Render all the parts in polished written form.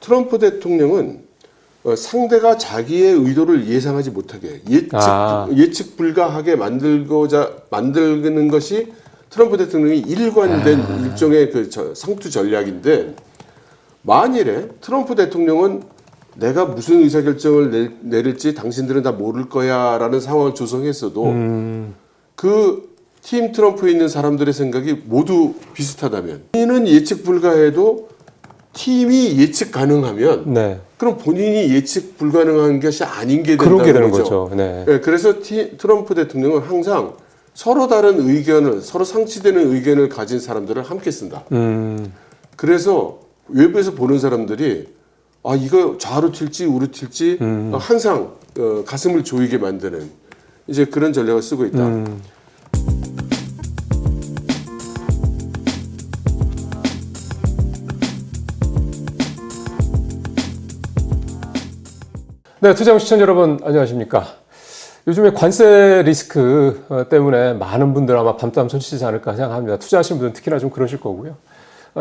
트럼프 대통령은 상대가 자기의 의도를 예상하지 못하게 예측 불가하게 만드는 것이 트럼프 대통령이 일관된 일종의 그 상투 전략인데, 만일에 트럼프 대통령은 내가 무슨 의사결정을 내릴지 당신들은 다 모를 거야 라는 상황을 조성했어도 그 팀 트럼프에 있는 사람들의 생각이 모두 비슷하다면, 본인은 예측 불가해도 팀이 예측 가능하면 네. 그럼 본인이 예측 불가능한 것이 아닌 게 된다는 그러게 되는 거죠. 네. 네, 그래서 트럼프 대통령은 항상 서로 다른 의견을, 서로 상치되는 의견을 가진 사람들을 함께 쓴다. 그래서 외부에서 보는 사람들이 이거 좌로 튈지 우로 튈지 항상 가슴을 조이게 만드는 이제 그런 전략을 쓰고 있다. 네, 투자형 시청자 여러분 안녕하십니까? 요즘에 관세 리스크 때문에 많은 분들 아마 밤잠 설치지 않을까 생각합니다. 투자하시는 분들은 특히나 좀 그러실 거고요.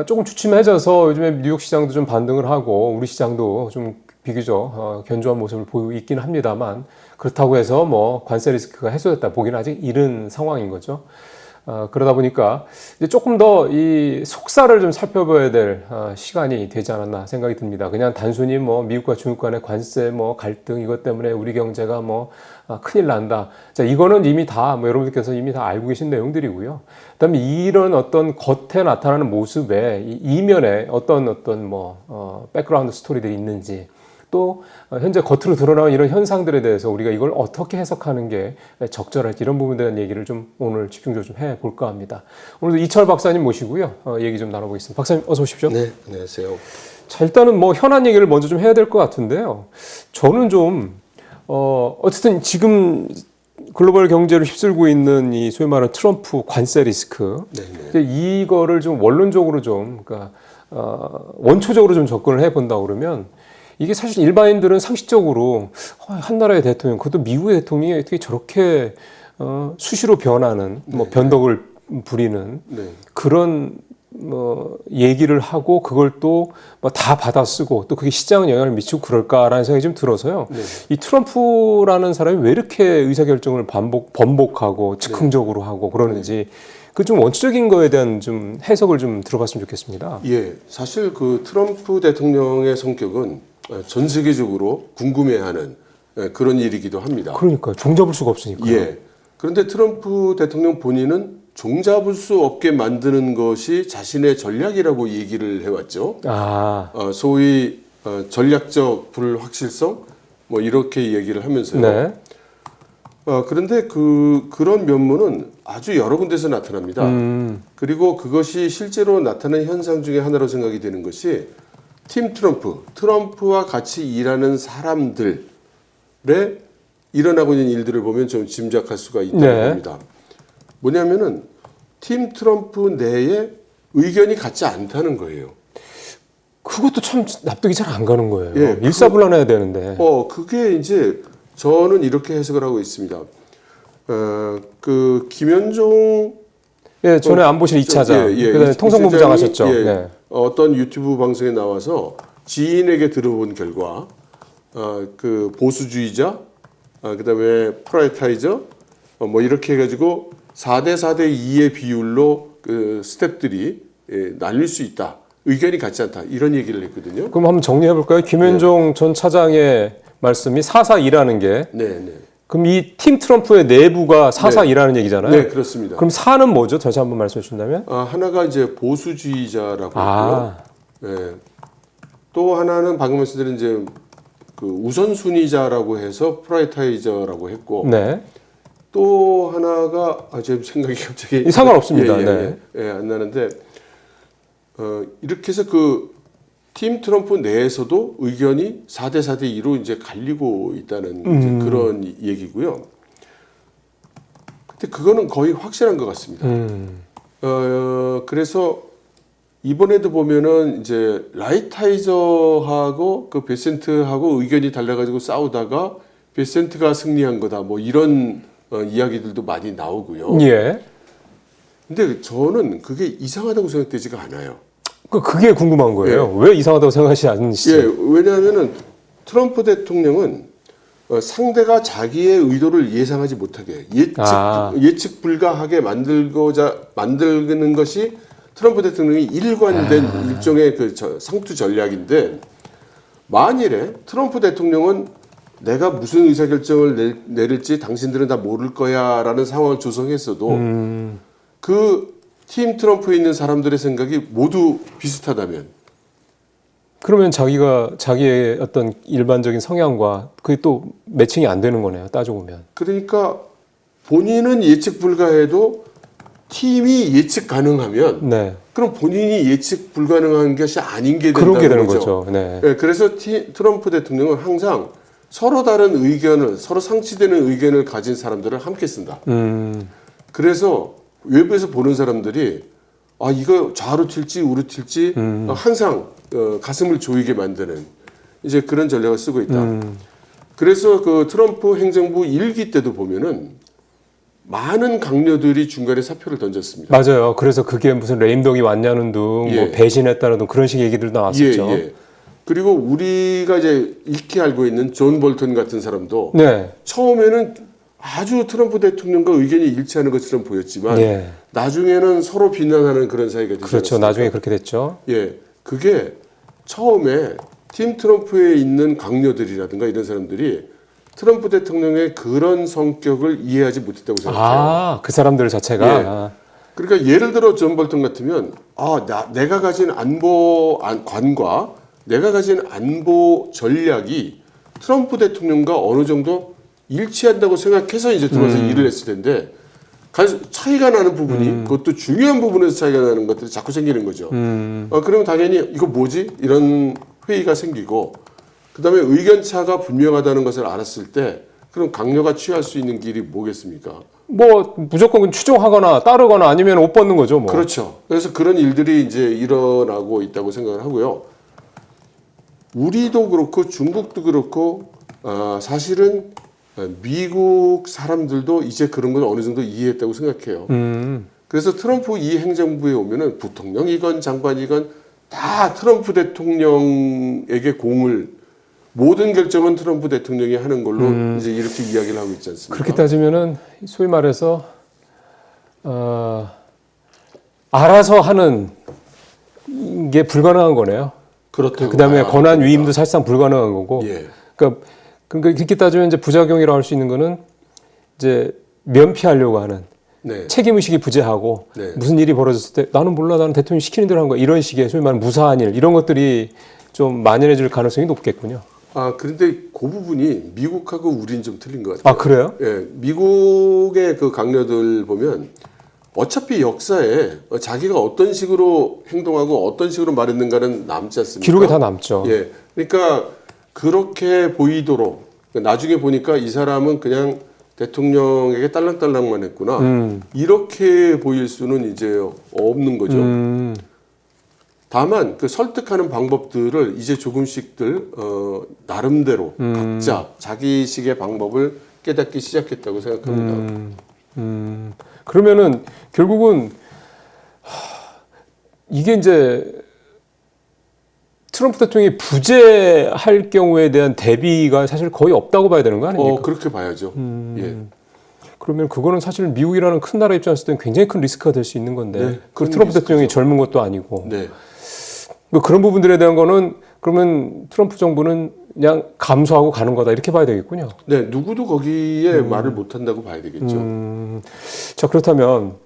조금 주춤해져서 요즘에 뉴욕 시장도 좀 반등을 하고 우리 시장도 좀 비교적 견조한 모습을 보이고 있긴 합니다만, 그렇다고 해서 뭐 관세 리스크가 해소됐다 보기는 아직 이른 상황인 거죠. 그러다 보니까 이제 조금 더 이 속살을 좀 살펴봐야 될 시간이 되지 않았나 생각이 듭니다. 그냥 단순히 뭐 미국과 중국 간의 관세 뭐 갈등 이것 때문에 우리 경제가 뭐 큰일 난다. 자, 이거는 이미 다 뭐 여러분들께서 이미 다 알고 계신 내용들이고요. 그다음에 이런 어떤 겉에 나타나는 모습에 이면에 어떤 뭐 백그라운드 스토리들이 있는지, 또 현재 겉으로 드러나는 이런 현상들에 대해서 우리가 이걸 어떻게 해석하는 게 적절할지, 이런 부분에 대한 얘기를 좀 오늘 집중적으로 좀 해볼까 합니다. 오늘도 이철 박사님 모시고요. 얘기 좀 나눠보겠습니다. 박사님 어서 오십시오. 네, 안녕하세요. 자, 일단은 뭐 현안 얘기를 먼저 좀 해야 될 것 같은데요. 저는 좀 어쨌든 지금 글로벌 경제를 휩쓸고 있는 이 소위 말하는 트럼프 관세 리스크, 이거를 좀 원론적으로 좀 그러니까 원초적으로 좀 접근을 해본다 그러면, 이게 사실 일반인들은 상식적으로 한 나라의 대통령, 그것도 미국의 대통령이 어떻게 저렇게 수시로 변하는 뭐 변덕을 부리는 그런 뭐 얘기를 하고 그걸 또 뭐 다 받아쓰고 또 그게 시장에 영향을 미치고 그럴까라는 생각이 좀 들어서요. 이 트럼프라는 사람이 왜 이렇게 의사결정을 번복하고 즉흥적으로 하고 그러는지, 그 좀 원초적인 거에 대한 좀 해석을 좀 들어봤으면 좋겠습니다. 예, 사실 그 트럼프 대통령의 성격은 전 세계적으로 궁금해하는 그런 일이기도 합니다. 그러니까요. 종잡을 수가 없으니까요. 예. 그런데 트럼프 대통령 본인은 종잡을 수 없게 만드는 것이 자신의 전략이라고 얘기를 해왔죠. 소위 전략적 불확실성 뭐 이렇게 얘기를 하면서요. 네. 그런데 그런 면모는 아주 여러 군데서 나타납니다. 그리고 그것이 실제로 나타나는 현상 중에 하나로 생각이 되는 것이 팀 트럼프와 같이 일하는 사람들의 일어나고 있는 일들을 보면 좀 짐작할 수가 있다고 봅니다. 뭐냐면은 팀 트럼프 내에 의견이 같지 않다는 거예요. 그것도 참 납득이 잘 안 가는 거예요. 예, 일사불란해야 되는데. 그게 이제 저는 이렇게 해석을 하고 있습니다. 그 김현종 전에 안보실 2차장, 그다음에 통상본부장 하셨죠. 어떤 유튜브 방송에 나와서 지인에게 들어본 결과, 그 보수주의자, 그다음에 프라이타이저, 뭐 이렇게 해가지고 4대 4대 2의 비율로 그 스텝들이 날릴 수 있다. 의견이 같지 않다. 이런 얘기를 했거든요. 그럼 한번 정리해 볼까요? 김현종 전 차장의 말씀이 4-4-2라는 게, 그럼 이 팀 트럼프의 내부가 4-4-2라는 얘기잖아요. 네, 그렇습니다. 그럼 4는 뭐죠? 다시 한번 말씀해 주신다면? 하나가 이제 보수주의자라고 했고요. 또 하나는 방금 말씀드린 이제 그 우선순위자라고 해서 프라이타이저라고 했고, 또 하나가 제 생각이 갑자기 상관없습니다. 안 나는데, 이렇게 해서 그 팀 트럼프 내에서도 의견이 4대 4대 2로 이제 갈리고 있다는 이제 그런 얘기고요. 근데 그거는 거의 확실한 것 같습니다. 그래서 이번에도 보면은 이제 라이타이저하고 그 베센트하고 의견이 달라가지고 싸우다가 베센트가 승리한 거다. 뭐 이런 이야기들도 많이 나오고요. 근데 저는 그게 이상하다고 생각되지가 않아요. 그게 궁금한 거예요. 왜 이상하다고 생각하시지 않으시죠? 예, 왜냐하면은 트럼프 대통령은 상대가 자기의 의도를 예상하지 못하게 예측 불가하게 만드는 것이 트럼프 대통령이 일관된 일종의 그 상투 전략인데, 만일에 트럼프 대통령은 내가 무슨 의사결정을 내릴지 당신들은 다 모를 거야라는 상황을 조성했어도 그 팀 트럼프에 있는 사람들의 생각이 모두 비슷하다면, 그러면 자기의 어떤 일반적인 성향과 그게 또 매칭이 안 되는 거네요. 따져보면. 그러니까 본인은 예측 불가해도 팀이 예측 가능하면 네. 그럼 본인이 예측 불가능한 것이 아닌 게 된다는 그렇게 되는 거죠. 거죠. 네. 네, 그래서 트럼프 대통령은 항상 서로 다른 의견을, 서로 상치되는 의견을 가진 사람들을 함께 쓴다. 그래서 외부에서 보는 사람들이 이거 좌로 튈지 우로 튈지 항상 가슴을 조이게 만드는 이제 그런 전략을 쓰고 있다. 그래서 그 트럼프 행정부 1기 때도 보면은 많은 강요들이 중간에 사표를 던졌습니다. 맞아요. 그래서 그게 무슨 레임덕이 왔냐는 둥, 뭐 배신했다는 둥 그런 식의 얘기들도 나왔었죠. 그리고 우리가 이제 익히 알고 있는 존 볼턴 같은 사람도 네. 처음에는 아주 트럼프 대통령과 의견이 일치하는 것처럼 보였지만 나중에는 서로 비난하는 그런 사이가 되지 그렇죠. 않았습니까? 나중에 그렇게 됐죠. 그게 처음에 팀 트럼프에 있는 강요들이라든가 이런 사람들이 트럼프 대통령의 그런 성격을 이해하지 못했다고 생각해요. 그 사람들 자체가. 그러니까 예를 들어 존 볼턴 같으면 내가 가진 관과 내가 가진 안보 전략이 트럼프 대통령과 어느 정도 일치한다고 생각해서 이제 들어와서 일을 했을 텐데 차이가 나는 부분이 그것도 중요한 부분에서 차이가 나는 것들이 자꾸 생기는 거죠. 그러면 당연히 이거 뭐지? 이런 회의가 생기고 그다음에 의견 차가 분명하다는 것을 알았을 때 그럼 강요가 취할 수 있는 길이 뭐겠습니까? 뭐 무조건 추종하거나 따르거나 아니면 옷 벗는 거죠. 뭐. 그렇죠. 그래서 그런 일들이 이제 일어나고 있다고 생각을 하고요. 우리도 그렇고 중국도 그렇고 사실은 미국 사람들도 이제 그런 걸 어느 정도 이해했다고 생각해요. 그래서 트럼프 이 행정부에 오면은 부통령이건 장관이건 다 트럼프 대통령에게 모든 결정은 트럼프 대통령이 하는 걸로 이제 이렇게 이야기를 하고 있지 않습니까? 그렇게 따지면은 소위 말해서 알아서 하는 게 불가능한 거네요. 그렇다고. 그다음에 권한 위임도 사실상 불가능한 거고. 그러니까 그렇게 따지면 이제 부작용이라고 할 수 있는 거는 이제 면피하려고 하는 책임 의식이 부재하고 무슨 일이 벌어졌을 때 나는 몰라, 나는 대통령이 시키는 대로 한 거야, 이런 식의 소위 말하는 무사한 일, 이런 것들이 좀 만연해질 가능성이 높겠군요. 그런데 그 부분이 미국하고 우리는 좀 틀린 것 같아요. 그래요? 미국의 그 강요들 보면 어차피 역사에 자기가 어떤 식으로 행동하고 어떤 식으로 말했는가는 남지 않습니까? 기록에 다 남죠. 그러니까 그렇게 보이도록 나중에 보니까 이 사람은 그냥 대통령에게 딸랑딸랑만 했구나. 이렇게 보일 수는 이제 없는 거죠. 다만 그 설득하는 방법들을 이제 조금씩들 나름대로 각자 자기식의 방법을 깨닫기 시작했다고 생각합니다. 그러면은 결국은 이게 이제 트럼프 대통령이 부재할 경우에 대한 대비가 사실 거의 없다고 봐야 되는 거 아닙니까? 그렇게 봐야죠. 그러면 그거는 사실 미국이라는 큰 나라 입장에서 때는 굉장히 큰 리스크가 될 수 있는 건데 그 트럼프 대통령이 젊은 것도 아니고 그런 부분들에 대한 거는 그러면 트럼프 정부는 그냥 감수하고 가는 거다 이렇게 봐야 되겠군요. 누구도 거기에 말을 못한다고 봐야 되겠죠. 자, 그렇다면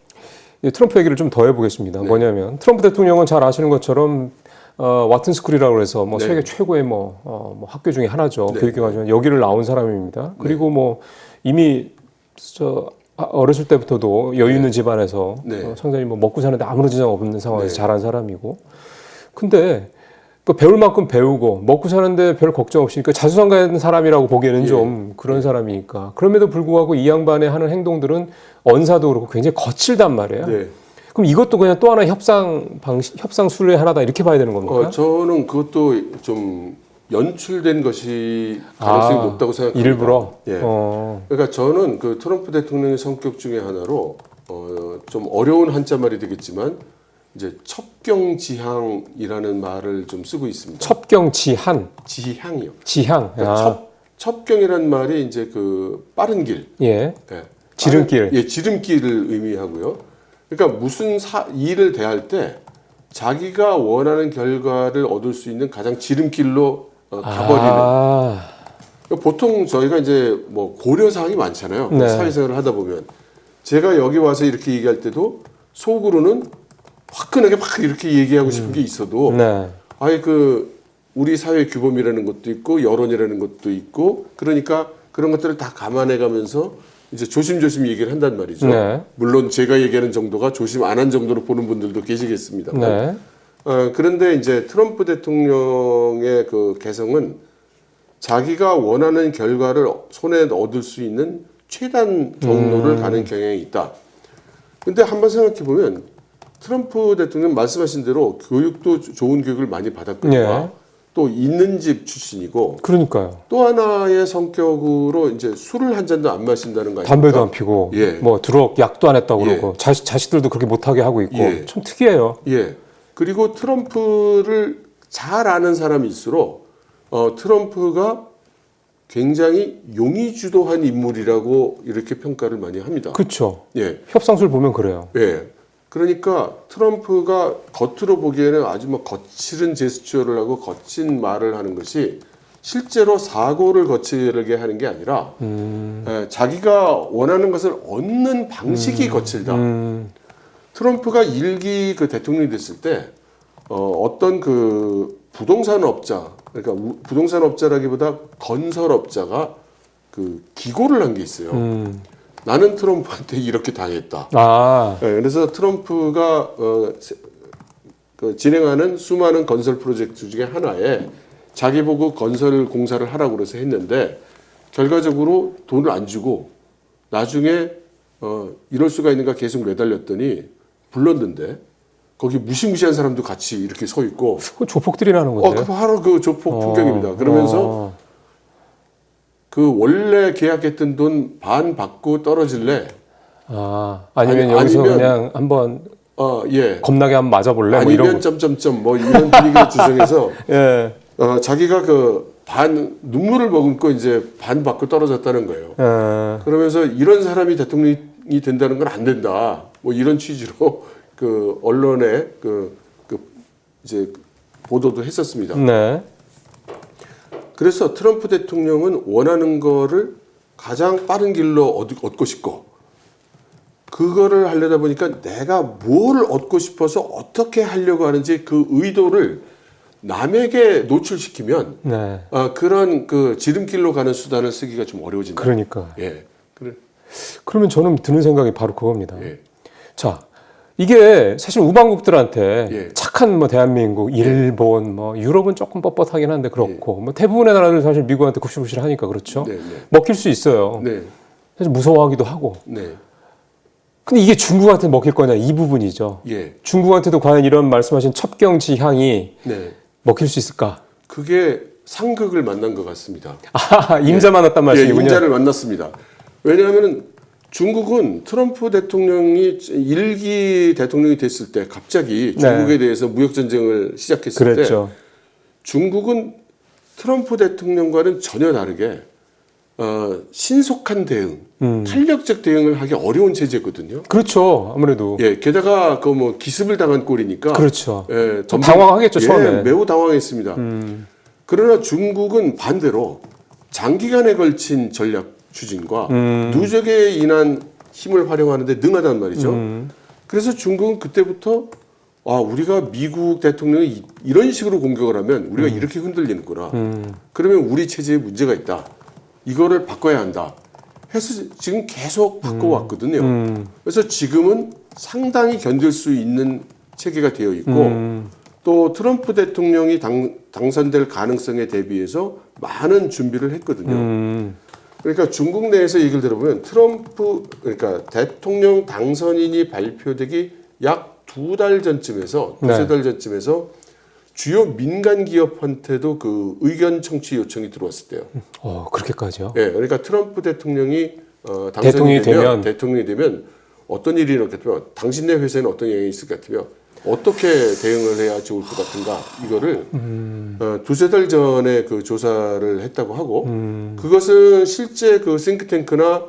트럼프 얘기를 좀 더 해보겠습니다. 뭐냐면 트럼프 대통령은 잘 아시는 것처럼 와튼 스쿨이라고 해서 뭐 세계 최고의 뭐 학교 중에 하나죠. 교육기관 여기를 나온 사람입니다. 그리고 뭐 이미 어렸을 때부터도 여유 있는 집안에서 상당히 뭐 먹고 사는데 아무런 지장 없는 상황에서 자란 사람이고, 근데 그 배울 만큼 배우고 먹고 사는데 별 걱정 없이 그 자수성가한 사람이라고 보기에는 좀 그런 사람이니까, 그럼에도 불구하고 이 양반의 하는 행동들은 언사도 그렇고 굉장히 거칠단 말이에요. 그럼 이것도 그냥 또 하나 협상 수레 하나다 이렇게 봐야 되는 겁니까? 저는 그것도 좀 연출된 것이 가능성이 높다고 생각합니다. 일부러? 그러니까 저는 그 트럼프 대통령의 성격 중에 하나로 좀 어려운 한자말이 되겠지만 이제 첩경지향이라는 말을 좀 쓰고 있습니다. 첩경지한, 지향이요. 지향. 그러니까 첩경이라는 말이 이제 그 빠른 길, 예. 예, 지름길. 예, 지름길을 의미하고요. 그러니까 무슨 일을 대할 때 자기가 원하는 결과를 얻을 수 있는 가장 지름길로 가버리는. 보통 저희가 이제 뭐 고려 사항이 많잖아요. 네. 사회생활을 하다 보면 제가 여기 와서 이렇게 얘기할 때도 속으로는 화끈하게 막 이렇게 얘기하고 싶은 게 있어도 네. 아예 그 우리 사회 규범이라는 것도 있고 여론이라는 것도 있고 그러니까 그런 것들을 다 감안해가면서 이제 조심조심 얘기를 한단 말이죠. 네. 물론 제가 얘기하는 정도가 조심 안 한 정도로 보는 분들도 계시겠습니다만. 네. 그런데 이제 트럼프 대통령의 그 개성은 자기가 원하는 결과를 손에 얻을 수 있는 최단 경로를 가는 경향이 있다. 근데 한번 생각해 보면 트럼프 대통령 말씀하신 대로 교육도 좋은 교육을 많이 받았거든요. 예. 또 있는 집 출신이고 그러니까요. 또 하나의 성격으로 이제 술을 한 잔도 안 마신다는 거 아닙니까? 담배도 안 피고, 예. 뭐 드럭 약도 안 했다고 예. 그러고 자식들도 그렇게 못하게 하고 있고 예. 참 특이해요. 예. 그리고 트럼프를 잘 아는 사람일수록 트럼프가 굉장히 용의주도한 인물이라고 이렇게 평가를 많이 합니다. 그렇죠. 예. 협상술 보면 그래요. 예. 그러니까 트럼프가 겉으로 보기에는 아주 뭐 거칠은 제스처를 하고 거친 말을 하는 것이 실제로 사고를 거칠게 하는 게 아니라 자기가 원하는 것을 얻는 방식이 거칠다. 트럼프가 일기 그 대통령이 됐을 때 어떤 그 부동산업자 그러니까 부동산업자라기보다 건설업자가 그 기고를 한 게 있어요. 나는 트럼프한테 이렇게 당했다. 네, 그래서 트럼프가 그 진행하는 수많은 건설 프로젝트 중에 하나에 자기 보고 건설 공사를 하라고 그래서 했는데 결과적으로 돈을 안 주고 나중에 이럴 수가 있는가 계속 매달렸더니 불렀는데 거기 무시무시한 사람도 같이 이렇게 서 있고 그 조폭들이라는 건데. 바로 그 조폭 풍경입니다. 그러면서 그 원래 계약했던 돈 반 받고 떨어질래? 아니면 여기서 그냥 한번 예. 겁나게 한번 맞아볼래? 아니면 뭐 이런 점점점 뭐 이런 분위기를 조정해서 예. 자기가 그 반 눈물을 머금고 이제 반 받고 떨어졌다는 거예요. 그러면서 이런 사람이 대통령이 된다는 건 안 된다. 뭐 이런 취지로 그 언론에 그 이제 보도도 했었습니다. 네. 그래서 트럼프 대통령은 원하는 거를 가장 빠른 길로 얻고 싶고 그거를 하려다 보니까 내가 뭘 얻고 싶어서 어떻게 하려고 하는지 그 의도를 남에게 노출시키면 네. 그런 그 지름길로 가는 수단을 쓰기가 좀 어려워진다. 그러니까. 예. 그래. 그러면 저는 드는 생각이 바로 그겁니다. 예. 자, 이게 사실 우방국들한테 예. 착한 뭐 대한민국, 일본, 뭐 유럽은 조금 뻣뻣하긴 한데 그렇고 뭐 대부분의 나라들 사실 미국한테 굽실굽실하니까 그렇죠. 네, 네. 먹힐 수 있어요. 네. 사실 무서워하기도 하고. 네. 근데 이게 중국한테 먹힐 거냐 이 부분이죠. 예. 중국한테도 과연 이런 말씀하신 첩경지향이 네. 먹힐 수 있을까? 그게 상극을 만난 것 같습니다. 임자 만났단 말씀이군요. 예, 임자를 만났습니다. 왜냐하면 중국은 트럼프 대통령이 일기 대통령이 됐을 때 갑자기 중국에 대해서 무역 전쟁을 시작했을 그랬죠. 때 중국은 트럼프 대통령과는 전혀 다르게 신속한 대응, 탄력적 대응을 하기 어려운 체제거든요. 그렇죠. 아무래도. 예, 게다가 그 뭐 기습을 당한 꼴이니까. 그렇죠. 예, 좀 당황하겠죠, 처음에. 매우 당황했습니다. 그러나 중국은 반대로 장기간에 걸친 전략 추진과 누적에 인한 힘을 활용하는데 능하단 말이죠. 그래서 중국은 그때부터 우리가 미국 대통령이 이런 식으로 공격을 하면 우리가 이렇게 흔들리는구나. 그러면 우리 체제에 문제가 있다. 이거를 바꿔야 한다. 해서 지금 계속 바꿔왔거든요. 그래서 지금은 상당히 견딜 수 있는 체계가 되어 있고 또 트럼프 대통령이 당선될 가능성에 대비해서 많은 준비를 했거든요. 그러니까 중국 내에서 얘기를 들어보면 그러니까 대통령 당선인이 발표되기 약 2달 전쯤에서 두세 달 전쯤에서 주요 민간 기업한테도 그 의견 청취 요청이 들어왔을 때요. 그렇게까지요? 예, 그러니까 트럼프 대통령이 당선이 대통령이 되면 어떤 일이 일어날 것 같으면 당신네 회사에는 어떤 영향이 있을 것 같으면 어떻게 대응을 해야 좋을 것 같은가 이거를 두세 달 전에 그 조사를 했다고 하고 그것은 실제 그 싱크탱크나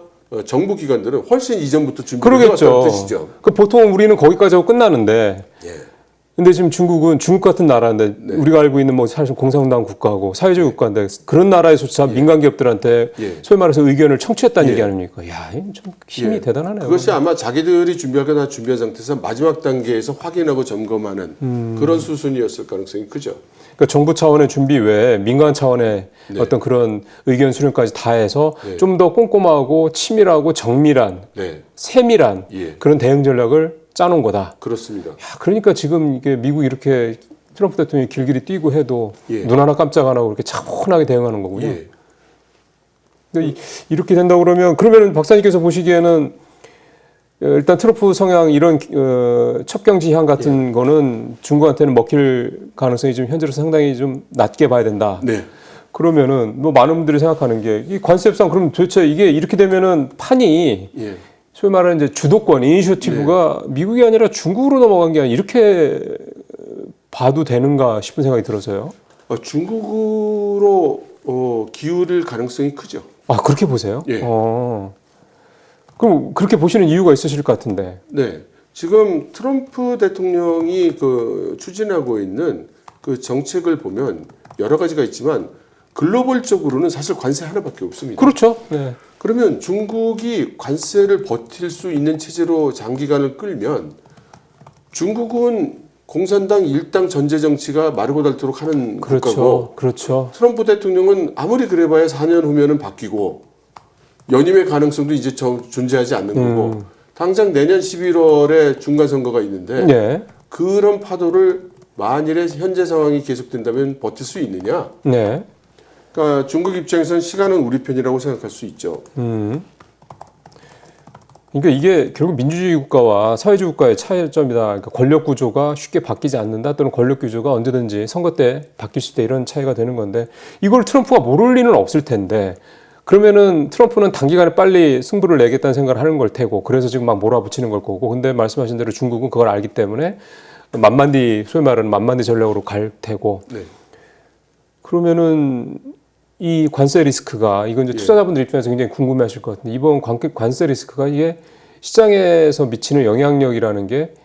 정부 기관들은 훨씬 이전부터 준비를 해왔다는 뜻이죠. 그 보통 우리는 거기까지 하고 끝나는데 예. 근데 지금 중국은 중국 같은 나라인데 네. 우리가 알고 있는 뭐 사실 공산당 국가고 사회주의 국가인데 그런 나라에서조차 민간 기업들한테 소위 말해서 의견을 청취했다는 얘기 아닙니까? 야, 좀 힘이 대단하네요. 그것이 아마 자기들이 준비할 거나 준비한 상태에서 마지막 단계에서 확인하고 점검하는 그런 수순이었을 가능성이 크죠. 그러니까 정부 차원의 준비 외에 민간 차원의 어떤 그런 의견 수렴까지 다 해서 좀 더 꼼꼼하고 치밀하고 정밀한 세밀한 그런 대응 전략을 짜놓은 거다. 그렇습니다. 야, 그러니까 지금 이게 미국이 이렇게 트럼프 대통령이 길길이 뛰고 해도 눈 하나 깜짝 안 하고 이렇게 차분하게 대응하는 거군요. 근데 이렇게 된다 그러면 박사님께서 보시기에는 일단 트럼프 성향 이런 첩경지향 같은 거는 중국한테는 먹힐 가능성이 좀 현재로 상당히 좀 낮게 봐야 된다. 네. 그러면은 뭐 많은 분들이 생각하는 게 이 관세 협상 그럼 도대체 이게 이렇게 되면은 판이 소위 말하는 이제 주도권, 이니셔티브가 미국이 아니라 중국으로 넘어간 게 아니라 이렇게 봐도 되는가 싶은 생각이 들어서요. 중국으로 기울일 가능성이 크죠. 아, 그렇게 보세요? 예. 그럼 그렇게 보시는 이유가 있으실 것 같은데. 네. 지금 트럼프 대통령이 그 추진하고 있는 그 정책을 보면 여러 가지가 있지만 글로벌적으로는 사실 관세 하나밖에 없습니다. 그렇죠. 네. 그러면 중국이 관세를 버틸 수 있는 체제로 장기간을 끌면 중국은 공산당 일당 전제 정치가 마르고 닳도록 하는 국가고 그렇죠. 트럼프 대통령은 아무리 그래봐야 4년 후면은 바뀌고 연임의 가능성도 이제 존재하지 않는 거고 당장 내년 11월에 중간선거가 있는데 그런 파도를 만일에 현재 상황이 계속된다면 버틸 수 있느냐? 네. 그러니까 중국 입장에서는 시간은 우리 편이라고 생각할 수 있죠. 그러니까 이게 결국 민주주의 국가와 사회주의 국가의 차이점이다. 그러니까 권력 구조가 쉽게 바뀌지 않는다 또는 권력 구조가 언제든지 선거 때 바뀔 수 있다 이런 차이가 되는 건데 이걸 트럼프가 모를 리는 없을 텐데 그러면은 트럼프는 단기간에 빨리 승부를 내겠다는 생각을 하는 걸 테고 그래서 지금 막 몰아붙이는 걸 거고 근데 말씀하신 대로 중국은 그걸 알기 때문에 소위 말하는 만만디 전략으로 갈 테고 그러면은 이 관세 리스크가 이건 이제 투자자분들 입장에서 굉장히 궁금해하실 것 같은데 이번 관세 리스크가 이게 시장에서 미치는 영향력이라는 게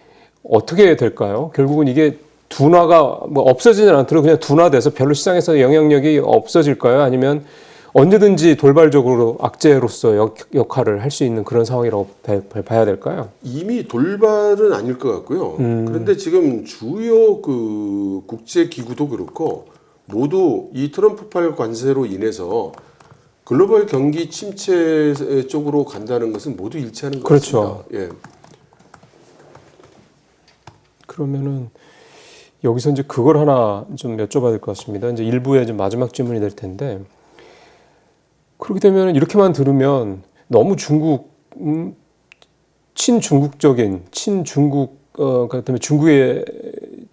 어떻게 될까요? 결국은 이게 둔화가 뭐 없어지진 않더라도 그냥 둔화돼서 별로 시장에서 영향력이 없어질까요? 아니면 언제든지 돌발적으로 악재로서 역할을 할 수 있는 그런 상황이라고 봐야 될까요? 이미 돌발은 아닐 것 같고요. 그런데 지금 주요 그 국제 기구도 그렇고 모두 이 트럼프발 관세로 인해서 글로벌 경기 침체 쪽으로 간다는 것은 모두 일치하는 것 같습니다. 예. 그러면은 여기서 이제 그걸 하나 좀 여쭤봐야 될 것 같습니다. 이제 일부의 좀 마지막 질문이 될 텐데 그렇게 되면 이렇게만 들으면 너무 친중국적인 친중국 그다음에 중국의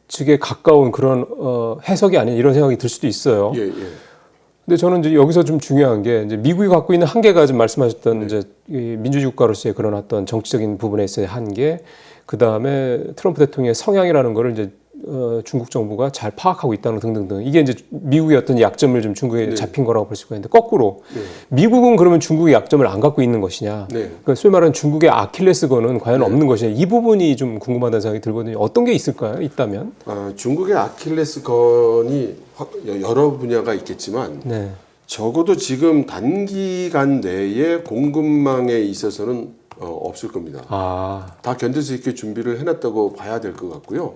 측에 가까운 그런 해석이 아닌 이런 생각이 들 수도 있어요. 근데 저는 이제 여기서 좀 중요한 게 이제 미국이 갖고 있는 한계가 지금 말씀하셨던 이제 이 민주주의 국가로서의 그런 어떤 정치적인 부분에 있어의 한계, 그 다음에 트럼프 대통령의 성향이라는 거를 이제 중국 정부가 잘 파악하고 있다는 등등등. 이게 이제 미국의 어떤 약점을 좀 중국에 잡힌 거라고 볼 수가 있는데 거꾸로 미국은 그러면 중국의 약점을 안 갖고 있는 것이냐? 그러니까 소위 말하는 중국의 아킬레스건은 과연 없는 것이냐? 이 부분이 좀 궁금하다는 생각이 들거든요. 어떤 게 있을까요? 있다면? 중국의 아킬레스건이 여러 분야가 있겠지만 적어도 지금 단기간 내에 공급망에 있어서는 없을 겁니다. 다 견딜 수 있게 준비를 해놨다고 봐야 될 것 같고요.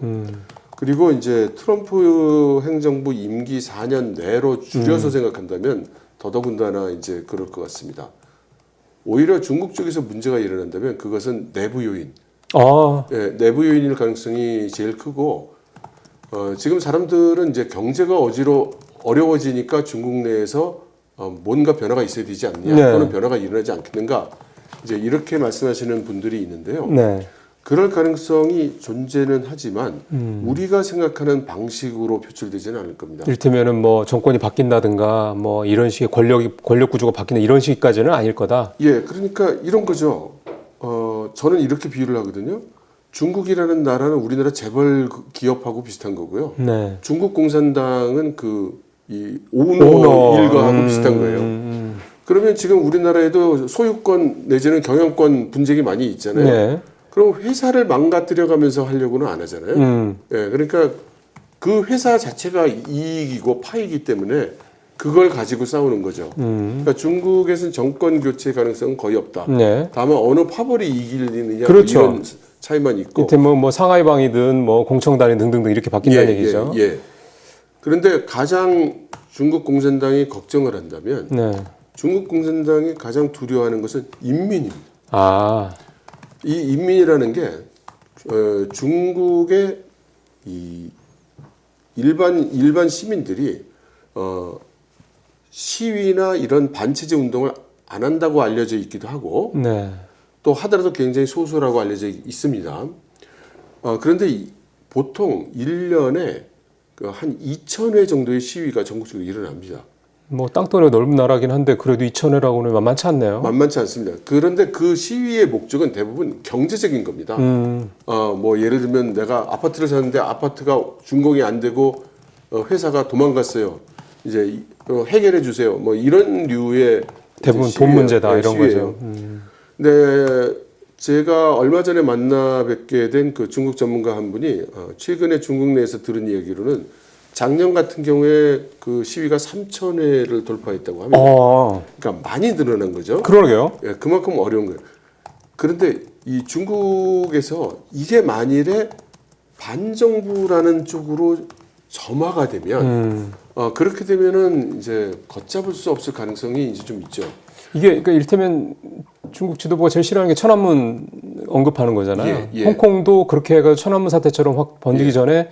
그리고 이제 트럼프 행정부 임기 4년 내로 줄여서 생각한다면 더더군다나 이제 그럴 것 같습니다. 오히려 중국 쪽에서 문제가 일어난다면 그것은 내부 요인, 내부 요인일 가능성이 제일 크고 지금 사람들은 이제 경제가 어려워지니까 중국 내에서 뭔가 변화가 있어야 되지 않느냐, 또는 변화가 일어나지 않겠는가, 이제 이렇게 말씀하시는 분들이 있는데요. 그럴 가능성이 존재는 하지만 우리가 생각하는 방식으로 표출되지는 않을 겁니다. 이를테면은 뭐 정권이 바뀐다든가 뭐 이런 식의 권력 구조가 바뀐다 이런 식까지는 아닐 거다. 예, 그러니까 이런 거죠. 저는 이렇게 비유를 하거든요. 중국이라는 나라는 우리나라 재벌 기업하고 비슷한 거고요. 네. 중국 공산당은 이 오너 오너. 일가하고 비슷한 거예요. 그러면 지금 우리나라에도 소유권 내지는 경영권 분쟁이 많이 있잖아요. 네. 그럼 회사를 망가뜨려가면서 하려고는 안 하잖아요. 예, 그러니까 그 회사 자체가 이익이고 파이기 때문에 그걸 가지고 싸우는 거죠. 그러니까 중국에서는 정권 교체 가능성은 거의 없다. 네. 다만 어느 파벌이 이기느냐 그렇죠. 이런 차이만 있고. 이때 뭐 상하이방이든 뭐 공청단이 등등등 이렇게 바뀐다는 얘기죠. 예. 그런데 가장 중국 공산당이 걱정을 한다면 네. 중국 공산당이 가장 두려워하는 것은 인민입니다. 아, 이 인민이라는 게 중국의 이 일반 시민들이 시위나 이런 반체제 운동을 안 한다고 알려져 있기도 하고 네. 또 하더라도 굉장히 소수라고 알려져 있습니다. 그런데 보통 1년에 한 2,000회 정도의 시위가 전국적으로 일어납니다. 뭐 땅덩이가 넓은 나라긴 한데 그래도 2,000회라고는 만만치 않네요. 만만치 않습니다. 그런데 그 시위의 목적은 대부분 경제적인 겁니다. 뭐 예를 들면 내가 아파트를 사는데 아파트가 준공이 안 되고 회사가 도망갔어요. 이제 해결해 주세요. 뭐 이런 류의 대부분 돈 문제다 이런 시위예요. 거죠. 네, 제가 얼마 전에 만나 뵙게 된 그 중국 전문가 한 분이 최근에 중국 내에서 들은 이야기로는 작년 같은 경우에 그 시위가 3,000회를 돌파했다고 합니다. 그러니까 많이 늘어난 거죠. 그러게요. 예, 그만큼 어려운 거예요. 그런데 이 중국에서 이게 만일에 반정부라는 쪽으로 점화가 되면 그렇게 되면은 이제 걷잡을 수 없을 가능성이 이제 좀 있죠. 이게 그러니까 이를테면 중국 지도부가 제일 싫어하는 게 천안문 언급하는 거잖아요. 예. 홍콩도 그렇게 해서 천안문 사태처럼 확 번지기 전에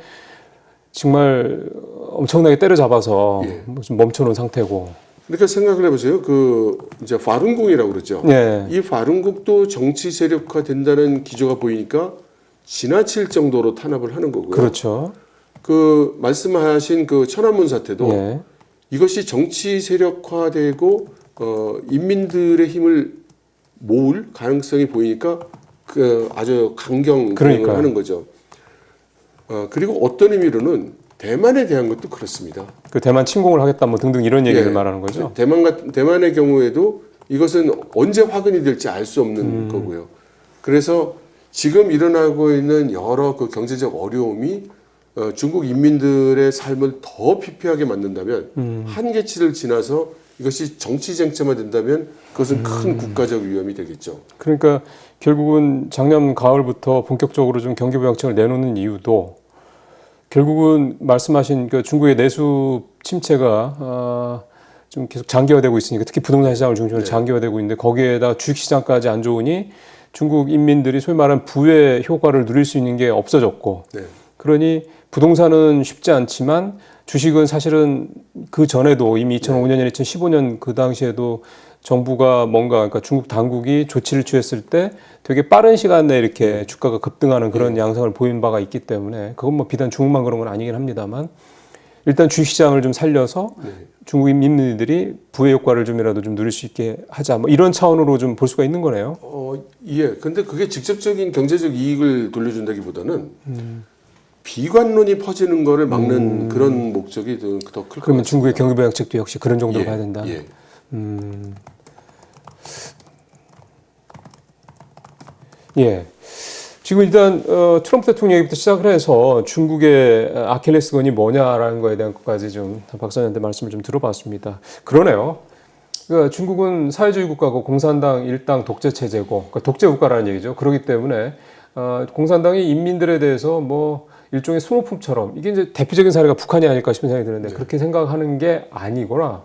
정말 엄청나게 때려잡아서 좀 멈춰놓은 상태고. 그러니까 생각을 해보세요. 이제 파룬궁이라고 그러죠. 네. 이 파룬궁도 정치 세력화 된다는 기조가 보이니까 지나칠 정도로 탄압을 하는 거고요. 그렇죠. 그 말씀하신 그 천안문 사태도 예. 이것이 정치 세력화되고 인민들의 힘을 모을 가능성이 보이니까 아주 강경 대응을 하는 거죠. 그리고 어떤 의미로는 대만에 대한 것도 그렇습니다. 그 대만 침공을 하겠다 뭐 등등 이런 얘기를 말하는 거죠. 대만의 경우에도 이것은 언제 화근이 될지 알 수 없는 거고요. 그래서 지금 일어나고 있는 여러 그 경제적 어려움이 중국 인민들의 삶을 더 피폐하게 만든다면 한계치를 지나서 이것이 정치 쟁점화 된다면 그것은 큰 국가적 위험이 되겠죠. 그러니까 결국은 작년 가을부터 본격적으로 좀 경기부양책을 내놓는 이유도 결국은 말씀하신 그 중국의 내수 침체가 좀 계속 장기화되고 있으니까 특히 부동산 시장을 중심으로 장기화되고 있는데 거기에다 주식시장까지 안 좋으니 중국 인민들이 소위 말하는 부의 효과를 누릴 수 있는 게 없어졌고 그러니 부동산은 쉽지 않지만 주식은 사실은 그 전에도 이미 2005년, 2015년 그 당시에도 정부가 그러니까 중국 당국이 조치를 취했을 때 되게 빠른 시간 내에 이렇게 주가가 급등하는 그런 양상을 보인 바가 있기 때문에 그건 뭐 비단 중국만 그런 건 아니긴 합니다만 일단 주식시장을 좀 살려서 중국 인민들이 부의 효과를 좀이라도 좀 누릴 수 있게 하자 뭐 이런 차원으로 좀 볼 수가 있는 거네요. 예. 근데 그게 직접적인 경제적 이익을 돌려준다기보다는 비관론이 퍼지는 거를 막는 그런 목적이 더 클 것 같습니다. 그러면 중국의 경기부양책도 역시 그런 정도로 봐야 된다. 예. 예. 지금 일단 트럼프 대통령부터 시작을 해서 중국의 아킬레스건이 뭐냐라는 거에 대한 것까지 좀 박사님한테 말씀을 좀 들어봤습니다. 그러네요. 그러니까 중국은 사회주의 국가고 공산당 일당 독재 체제고 그러니까 독재 국가라는 얘기죠. 그렇기 때문에 공산당이 인민들에 대해서 뭐 일종의 소모품처럼 이게 이제 대표적인 사례가 북한이 아닐까 싶은 생각이 드는데 그렇게 생각하는 게 아니거나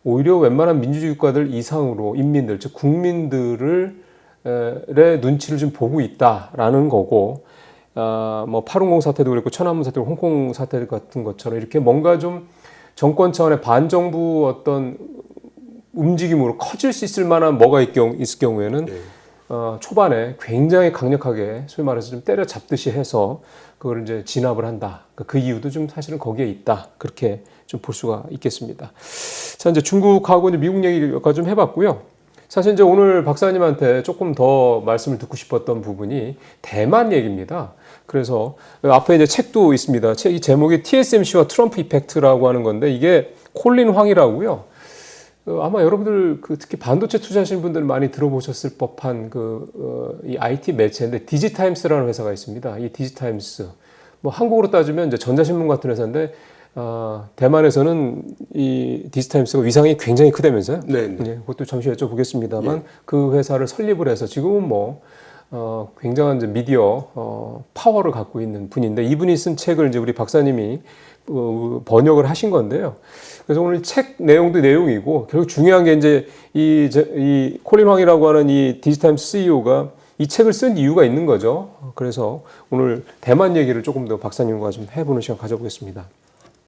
오히려 웬만한 민주주의 국가들 이상으로 인민들 즉 국민들의 눈치를 좀 보고 있다라는 거고 뭐 파룬공 사태도 그랬고 천안문 사태도 홍콩 사태 같은 것처럼 이렇게 뭔가 좀 정권 차원의 반정부 어떤 움직임으로 커질 수 있을 만한 뭐가 있을 경우에는 초반에 굉장히 강력하게 소위 말해서 좀 때려잡듯이 해서 그걸 이제 진압을 한다. 그 이유도 좀 사실은 거기에 있다. 그렇게 좀 볼 수가 있겠습니다. 자, 이제 중국하고 이제 미국 얘기까지 좀 해봤고요. 사실 이제 오늘 박사님한테 조금 더 말씀을 듣고 싶었던 부분이 대만 얘기입니다. 그래서 앞에 이제 책도 있습니다. 이 제목이 TSMC와 트럼프 이펙트라고 하는 건데 이게 콜린 황이라고요. 아마 여러분들 특히 반도체 투자하시는 분들 많이 들어보셨을 법한 이 IT 매체인데 디지타임스라는 회사가 있습니다. 이 디지타임스 뭐 한국으로 따지면 이제 전자신문 같은 회사인데 대만에서는 이 디지타임스가 위상이 굉장히 크다면서요? 네. 예, 그것도 잠시 여쭤보겠습니다만 그 회사를 설립을 해서 지금은 뭐 굉장한 이제 미디어 파워를 갖고 있는 분인데 이분이 쓴 책을 이제 우리 박사님이 번역을 하신 건데요. 그래서 오늘 책 내용도 내용이고 결국 중요한 게 이제 이 콜린 황이라고 하는 이 디지타임스 CEO가 이 책을 쓴 이유가 있는 거죠. 그래서 오늘 대만 얘기를 조금 더 박사님과 좀 해보는 시간 가져보겠습니다.